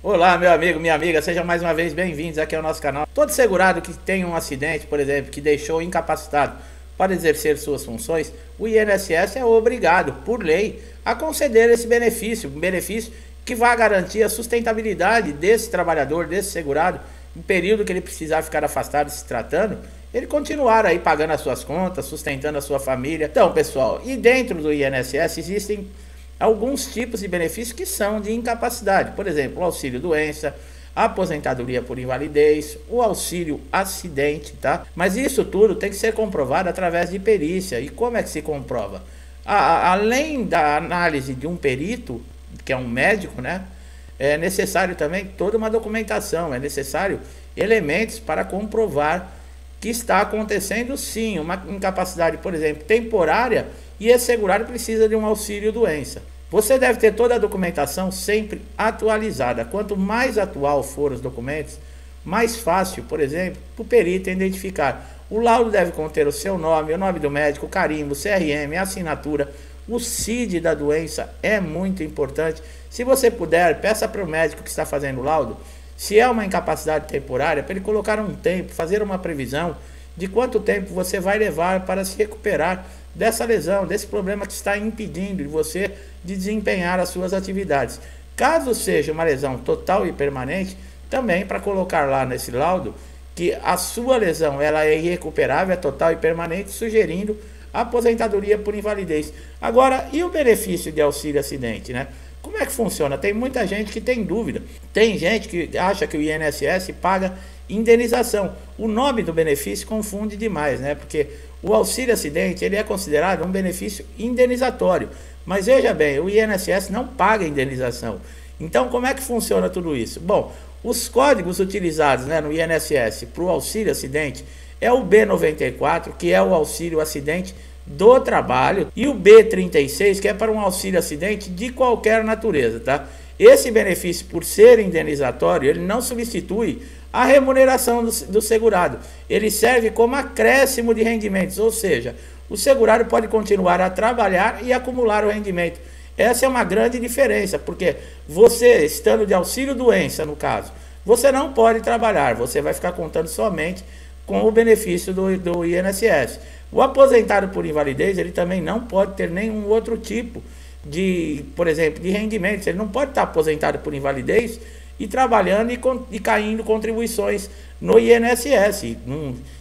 Olá, meu amigo, minha amiga, sejam mais uma vez bem-vindos aqui ao nosso canal. Todo segurado que tem um acidente, por exemplo, que deixou incapacitado para exercer suas funções, o INSS é obrigado, por lei, a conceder esse benefício, um benefício que vai garantir a sustentabilidade desse trabalhador, desse segurado, no período que ele precisar ficar afastado se tratando, ele continuar aí pagando as suas contas, sustentando a sua família. Então, pessoal, e dentro do INSS existem alguns tipos de benefícios que são de incapacidade. Por exemplo, o auxílio doença, a aposentadoria por invalidez, o auxílio acidente, tá? Mas isso tudo tem que ser comprovado através de perícia. E como é que se comprova? Além da análise de um perito, que é um médico, né? É necessário também toda uma documentação, é necessário elementos para comprovar que está acontecendo sim uma incapacidade, por exemplo, temporária, e esse segurado precisa de um auxílio doença. Você deve ter toda a documentação sempre atualizada. Quanto mais atual for os documentos, mais fácil, por exemplo, para o perito identificar. O laudo deve conter o seu nome, o nome do médico, o carimbo, o CRM, a assinatura, o CID da doença é muito importante. Se você puder, peça para o médico que está fazendo o laudo, se é uma incapacidade temporária, para ele colocar um tempo, fazer uma previsão de quanto tempo você vai levar para se recuperar dessa lesão, desse problema que está impedindo de você de desempenhar as suas atividades. Caso seja uma lesão total e permanente, também para colocar lá nesse laudo que a sua lesão ela é irrecuperável, é total e permanente, sugerindo a aposentadoria por invalidez. Agora, e o benefício de auxílio acidente, né? Como é que funciona? Tem muita gente que tem dúvida. Tem gente que acha que o INSS paga indenização. O nome do benefício confunde demais, né? Porque o auxílio acidente ele é considerado um benefício indenizatório. Mas veja bem, o INSS não paga indenização. Então, como é que funciona tudo isso? Bom, os códigos utilizados, né, no INSS para o auxílio acidente é o B94, que é o auxílio acidente do trabalho, e o B36, que é para um auxílio acidente de qualquer natureza, tá? Esse benefício, por ser indenizatório, ele não substitui a remuneração do segurado. Ele serve como acréscimo de rendimentos, ou seja, o segurado pode continuar a trabalhar e acumular o rendimento. Essa é uma grande diferença, porque você, estando de auxílio doença, no caso, você não pode trabalhar, você vai ficar contando somente com o benefício do INSS. O aposentado por invalidez, ele também não pode ter nenhum outro tipo de, por exemplo, de rendimentos. Ele não pode estar aposentado por invalidez e trabalhando e caindo contribuições no INSS.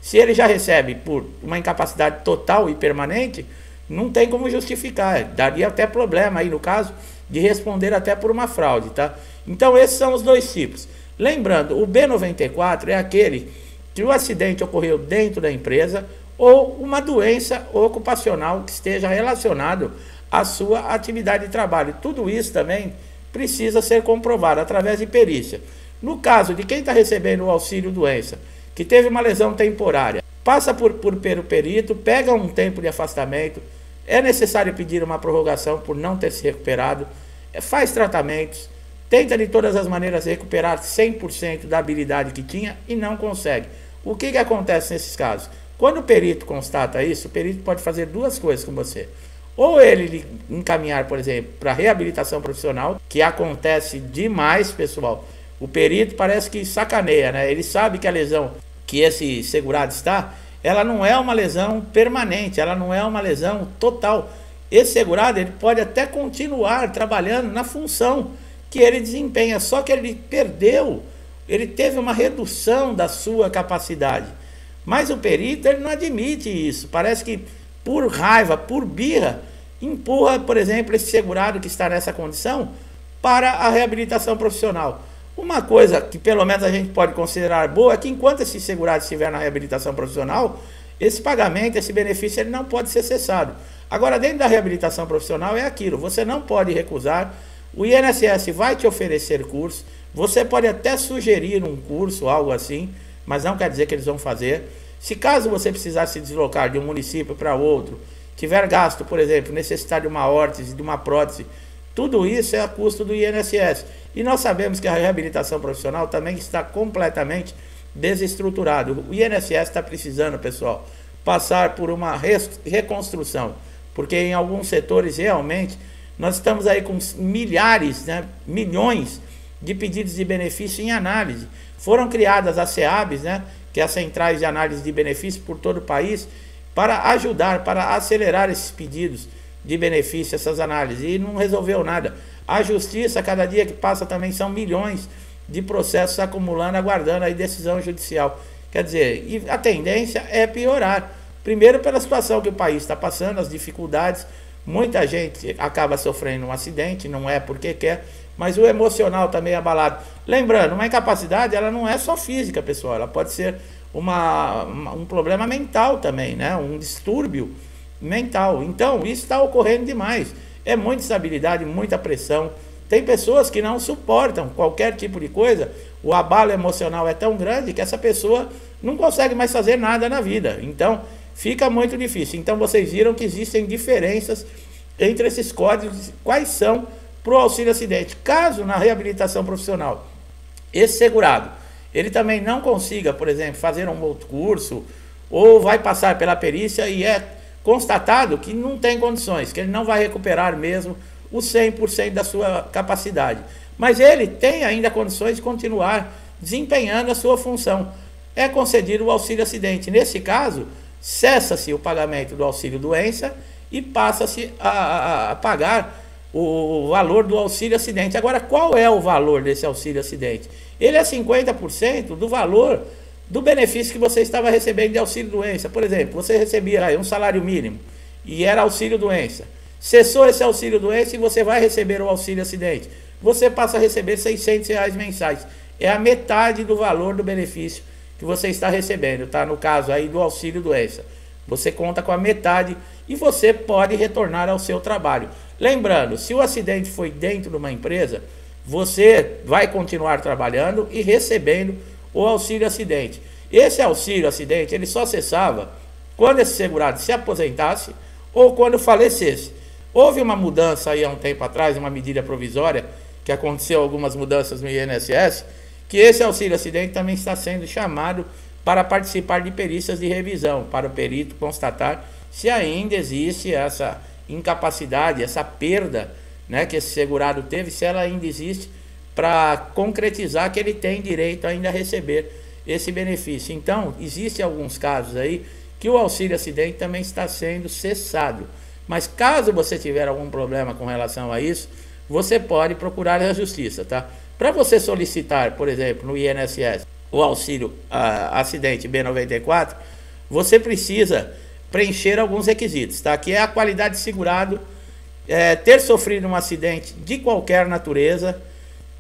Se ele já recebe por uma incapacidade total e permanente, não tem como justificar. Daria até problema aí no caso de responder até por uma fraude, tá? Então esses são os dois tipos. Lembrando, o B94 é aquele que o acidente ocorreu dentro da empresa ou uma doença ocupacional que esteja relacionado à sua atividade de trabalho. Tudo isso também precisa ser comprovado através de perícia. No caso de quem está recebendo o auxílio doença, que teve uma lesão temporária, passa por perito, pega um tempo de afastamento, é necessário pedir uma prorrogação por não ter se recuperado, faz tratamentos, tenta de todas as maneiras recuperar 100% da habilidade que tinha e não consegue. O que acontece nesses casos? Quando o perito constata isso, o perito pode fazer duas coisas com você. Ou ele encaminhar, por exemplo, para reabilitação profissional, que acontece demais, pessoal. O perito parece que sacaneia, né? Ele sabe que a lesão que esse segurado está, ela não é uma lesão permanente, ela não é uma lesão total. Esse segurado ele pode até continuar trabalhando na função que ele desempenha, só que ele perdeu, ele teve uma redução da sua capacidade. Mas o perito ele não admite isso, parece que por raiva, por birra, empurra, por exemplo, esse segurado que está nessa condição para a reabilitação profissional. Uma coisa que pelo menos a gente pode considerar boa é que enquanto esse segurado estiver na reabilitação profissional, esse pagamento, esse benefício, ele não pode ser cessado. Agora, dentro da reabilitação profissional é aquilo, você não pode recusar, o INSS vai te oferecer curso, você pode até sugerir um curso, algo assim, mas não quer dizer que eles vão fazer. Se caso você precisar se deslocar de um município para outro, tiver gasto, por exemplo, necessitar de uma órtese, de uma prótese, tudo isso é a custo do INSS. E nós sabemos que a reabilitação profissional também está completamente desestruturado. O INSS está precisando, pessoal, passar por uma reconstrução, porque em alguns setores realmente nós estamos aí com milhares, né, milhões de pedidos de benefício em análise. Foram criadas as CEABs, né, que é as Centrais de Análise de Benefício por todo o país, para ajudar, para acelerar esses pedidos de benefício, essas análises, e não resolveu nada. A justiça, cada dia que passa também são milhões de processos acumulando, aguardando aí decisão judicial. Quer dizer, e a tendência é piorar. Primeiro pela situação que o país está passando, as dificuldades, muita gente acaba sofrendo um acidente, não é porque quer, mas o emocional também é abalado. Lembrando, uma incapacidade, ela não é só física, pessoal, ela pode ser um problema mental também, né? Um distúrbio mental. Então, isso está ocorrendo demais. É muita instabilidade, muita pressão. Tem pessoas que não suportam qualquer tipo de coisa. O abalo emocional é tão grande que essa pessoa não consegue mais fazer nada na vida. Então, fica muito difícil. Então, vocês viram que existem diferenças entre esses códigos. Quais são para o auxílio acidente? Caso na reabilitação profissional, esse segurado, ele também não consiga, por exemplo, fazer um outro curso, ou vai passar pela perícia e é constatado que não tem condições, que ele não vai recuperar mesmo o 100% da sua capacidade. Mas ele tem ainda condições de continuar desempenhando a sua função. É concedido o auxílio acidente. Nesse caso, cessa-se o pagamento do auxílio doença e passa-se a pagar o valor do auxílio acidente. Agora, qual é o valor desse auxílio acidente? Ele é 50% do valor do benefício que você estava recebendo de auxílio doença. Por exemplo, você recebia aí um salário mínimo e era auxílio doença. Cessou esse auxílio doença e você vai receber o auxílio acidente. Você passa a receber R$600 mensais. É a metade do valor do benefício que você está recebendo, tá? No caso aí do auxílio doença. Você conta com a metade e você pode retornar ao seu trabalho. Lembrando, se o acidente foi dentro de uma empresa, você vai continuar trabalhando e recebendo o auxílio acidente. Esse auxílio acidente, ele só cessava quando esse segurado se aposentasse ou quando falecesse. Houve uma mudança aí há um tempo atrás, uma medida provisória, que aconteceu algumas mudanças no INSS, que esse auxílio acidente também está sendo chamado para participar de perícias de revisão, para o perito constatar se ainda existe essa incapacidade, essa perda, né, que esse segurado teve, se ela ainda existe, para concretizar que ele tem direito ainda a receber esse benefício. Então, existem alguns casos aí que o auxílio acidente também está sendo cessado. Mas caso você tiver algum problema com relação a isso, você pode procurar a justiça, tá? Para você solicitar, por exemplo, no INSS, o auxílio acidente B94, você precisa preencher alguns requisitos, tá? Que é a qualidade de segurado, ter sofrido um acidente de qualquer natureza,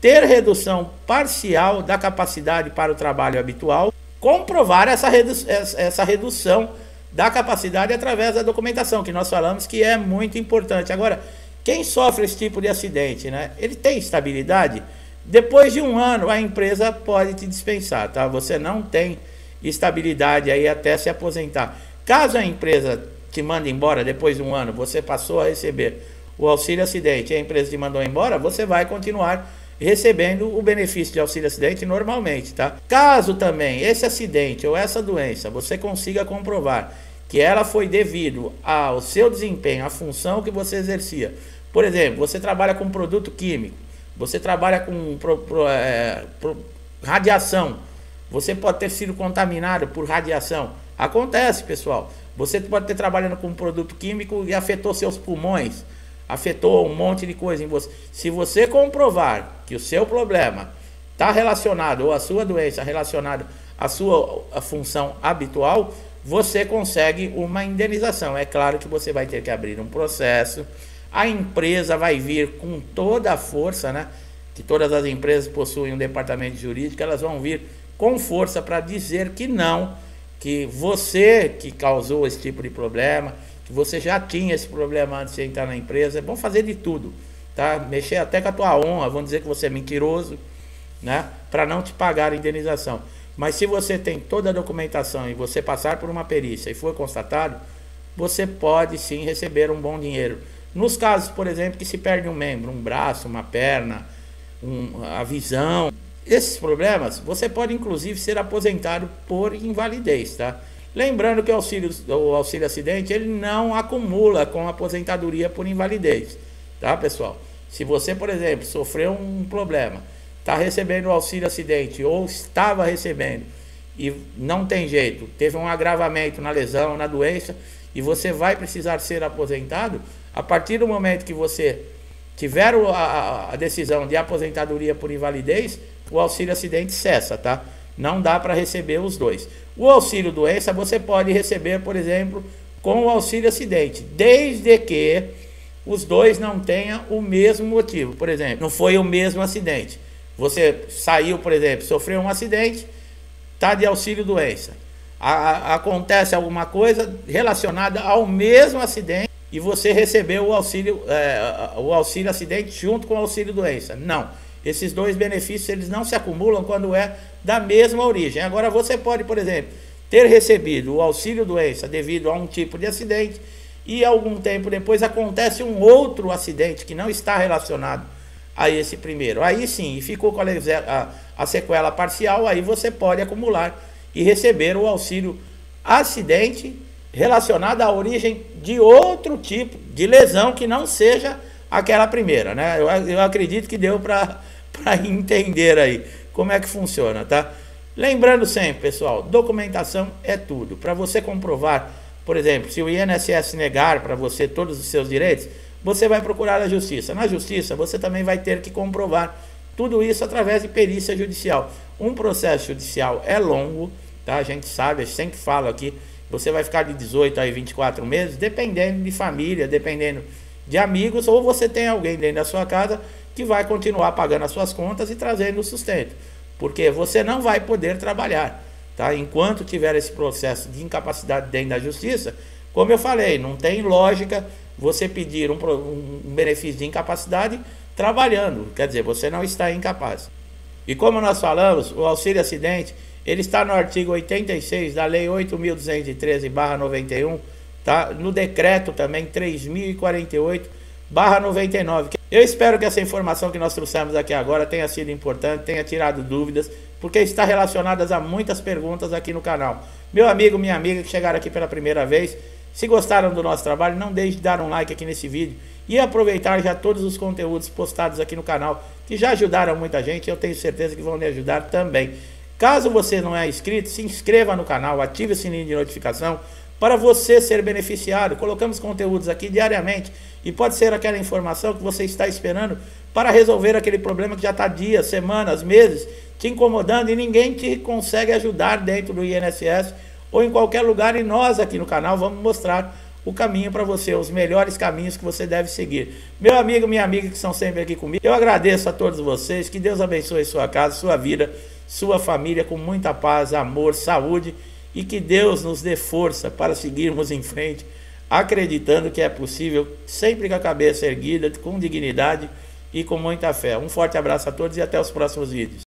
ter redução parcial da capacidade para o trabalho habitual, comprovar essa redução da capacidade através da documentação, que nós falamos que é muito importante. Agora, quem sofre esse tipo de acidente, né? Ele tem estabilidade? Depois de um ano, a empresa pode te dispensar, tá? Você não tem estabilidade aí até se aposentar. Caso a empresa te mande embora depois de um ano, você passou a receber o auxílio acidente e a empresa te mandou embora, você vai continuar recebendo o benefício de auxílio acidente normalmente, tá? Caso também esse acidente ou essa doença você consiga comprovar que ela foi devido ao seu desempenho, à função que você exercia. Por exemplo, você trabalha com produto químico, você trabalha com radiação, você pode ter sido contaminado por radiação. Acontece, pessoal. Você pode ter trabalhando com um produto químico e afetou seus pulmões, afetou um monte de coisa em você. Se você comprovar que o seu problema está relacionado, ou a sua doença relacionada à sua função habitual, você consegue uma indenização. É claro que você vai ter que abrir um processo, a empresa vai vir com toda a força, né? Que todas as empresas possuem um departamento jurídico, elas vão vir com força para dizer que não, que você que causou esse tipo de problema, que você já tinha esse problema antes de entrar na empresa. Vão fazer de tudo, tá? Mexer até com a tua honra, vão dizer que você é mentiroso, né? Para não te pagar a indenização. Mas se você tem toda a documentação e você passar por uma perícia e for constatado, você pode sim receber um bom dinheiro. Nos casos, por exemplo, que se perde um membro, um braço, uma perna, a visão, esses problemas, você pode inclusive ser aposentado por invalidez, tá? Lembrando que o auxílio acidente, ele não acumula com a aposentadoria por invalidez, tá, pessoal? Se você, por exemplo, sofreu um problema, está recebendo o auxílio acidente ou estava recebendo e não tem jeito, teve um agravamento na lesão, na doença, e você vai precisar ser aposentado, a partir do momento que você tiver a decisão de aposentadoria por invalidez, o auxílio acidente cessa, tá? Não dá para receber os dois. O auxílio doença você pode receber, por exemplo, com o auxílio acidente, desde que os dois não tenham o mesmo motivo. Por exemplo, não foi o mesmo acidente. Você saiu, por exemplo, sofreu um acidente, está de auxílio doença. Acontece alguma coisa relacionada ao mesmo acidente e você recebeu o auxílio acidente junto com o auxílio doença. Não. Esses dois benefícios eles não se acumulam quando é da mesma origem. Agora você pode, por exemplo, ter recebido o auxílio doença devido a um tipo de acidente e algum tempo depois acontece um outro acidente que não está relacionado a esse primeiro. Aí sim, ficou com a sequela parcial, aí você pode acumular e receber o auxílio acidente relacionado à origem de outro tipo de lesão que não seja aquela primeira, né? Eu acredito que deu para entender aí como é que funciona, tá? Lembrando sempre, pessoal, documentação é tudo. Para você comprovar, por exemplo, se o INSS negar para você todos os seus direitos, você vai procurar a justiça. Na justiça, você também vai ter que comprovar tudo isso através de perícia judicial. Um processo judicial é longo, tá? A gente sabe, eu sempre falo aqui, você vai ficar de 18 a 24 meses, dependendo de família, dependendo de amigos, ou você tem alguém dentro da sua casa que vai continuar pagando as suas contas e trazendo o sustento. Porque você não vai poder trabalhar, tá? Enquanto tiver esse processo de incapacidade dentro da justiça, como eu falei, não tem lógica você pedir um benefício de incapacidade trabalhando, quer dizer, você não está incapaz. E como nós falamos, o auxílio acidente, ele está no artigo 86 da Lei 8.213/91, tá? No decreto também 3.048/99. Eu espero que essa informação que nós trouxemos aqui agora tenha sido importante, tenha tirado dúvidas, porque está relacionada a muitas perguntas aqui no canal. Meu amigo, minha amiga que chegaram aqui pela primeira vez, se gostaram do nosso trabalho, não deixe de dar um like aqui nesse vídeo e aproveitar já todos os conteúdos postados aqui no canal, que já ajudaram muita gente, eu tenho certeza que vão lhe ajudar também. Caso você não é inscrito, se inscreva no canal, ative o sininho de notificação para você ser beneficiado. Colocamos conteúdos aqui diariamente e pode ser aquela informação que você está esperando para resolver aquele problema que já está dias, semanas, meses te incomodando e ninguém te consegue ajudar dentro do INSS ou em qualquer lugar, e nós aqui no canal vamos mostrar o caminho para você, os melhores caminhos que você deve seguir. Meu amigo, minha amiga que estão sempre aqui comigo, eu agradeço a todos vocês, que Deus abençoe sua casa, sua vida, sua família com muita paz, amor, saúde, e que Deus nos dê força para seguirmos em frente, acreditando que é possível, sempre com a cabeça erguida, com dignidade e com muita fé. Um forte abraço a todos e até os próximos vídeos.